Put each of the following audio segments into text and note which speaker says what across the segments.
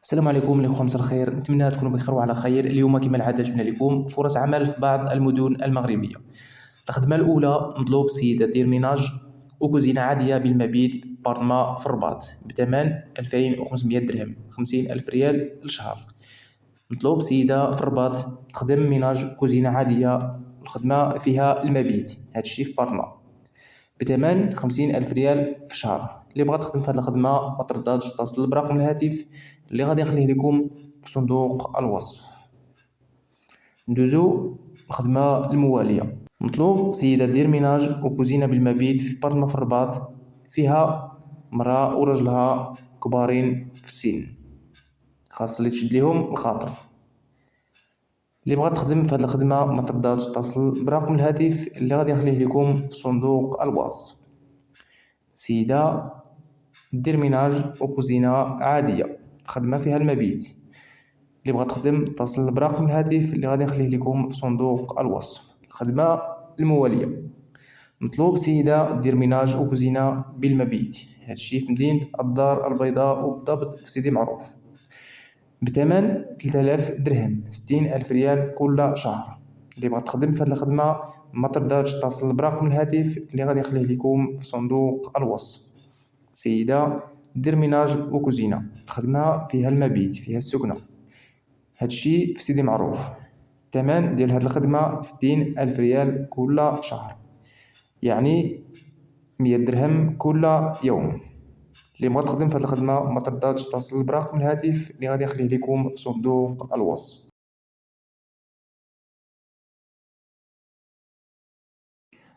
Speaker 1: السلام عليكم الاخوه، مساء الخير. نتمنى تكونوا بخير وعلى خير. اليوم كما العاده جبنا لكم فرص عمل في بعض المدن المغربيه. الخدمه الاولى مطلوب سيده دير ميناج وكوزينه عاديه بالمبيت في بارتما في الرباط بثمن 2500 درهم، 50 الف ريال للشهر. مطلوب سيده في الرباط تخدم ميناج كوزينه عاديه، الخدمه فيها المبيت، هادشي في بارتما بثمن 50 ألف ريال في الشهر. اللي بغات تخدم في هذه الخدمة ما ترددش تتصل برقم الهاتف اللي غادي نخليه لكم في صندوق الوصف. ندوزو الخدمة الموالية. مطلوب سيدة دير ميناج وكوزينة بالمبيت في بارتما في الرباط، فيها مرأة ورجلها كبارين في السن، خاص اللي تشد ليهم الخاطر. اللي بغات تخدم في هذه الخدمة ما ترددش تتصل برقم الهاتف اللي غادي نخليه لكم في صندوق الوصف. سيدة دير ميناج وكوزينة عادية، الخدمة فيها المبيت. اللي بغات تخدم تصل برقم الهاتف اللي غادي نخليه لكم في صندوق الوصف. الخدمة الموالية. مطلوب سيدة دير ميناج وكوزينة بالمبيت، هادشي في مدينة الدار البيضاء وبالضبط في سيدي معروف بثمن 3000 درهم، 60 ألف ريال كل شهر. اللي بغات تخدم في هذه الخدمة ما ترددش تتصل برقم الهاتف اللي غادي نخليه لكم في صندوق الوصف. سيدة دير ميناج وكوزينة، الخدمة فيها المبيت، فيها السكنة، هادشي في سيدي معروف. الثمن ديال هاد الخدمة 60 ألف ريال كل شهر، يعني 100 درهم كل يوم. اللي بغات تخدم في هاد الخدمة ما ترددش تتصل برقم الهاتف اللي غادي نخليه لكم في صندوق الوصف.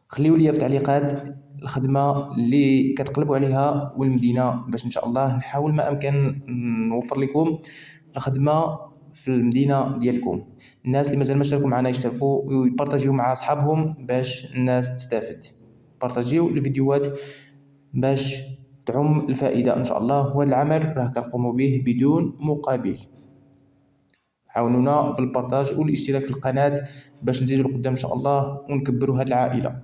Speaker 1: خليو لي في التعليقات الخدمة اللي كتقلبوا عليها والمدينة باش ان شاء الله نحاول ما امكن نوفر لكم الخدمة في المدينة ديالكم. الناس اللي مازال ما اشتركوا معنا يشتركوا ويبارطاجيو مع اصحابهم باش الناس تستافد. بارطاجيو الفيديوهات باش تعم الفائدة ان شاء الله، وهذا العمل راه كنقوموا به بدون مقابل. عاونونا بالبارطاج والاشتراك في القناة باش نزيدوا لقدام ان شاء الله ونكبروا هذه العائلة.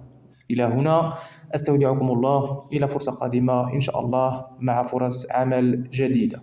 Speaker 1: إلى هنا أستودعكم الله، إلى فرصة قادمة إن شاء الله مع فرص عمل جديدة.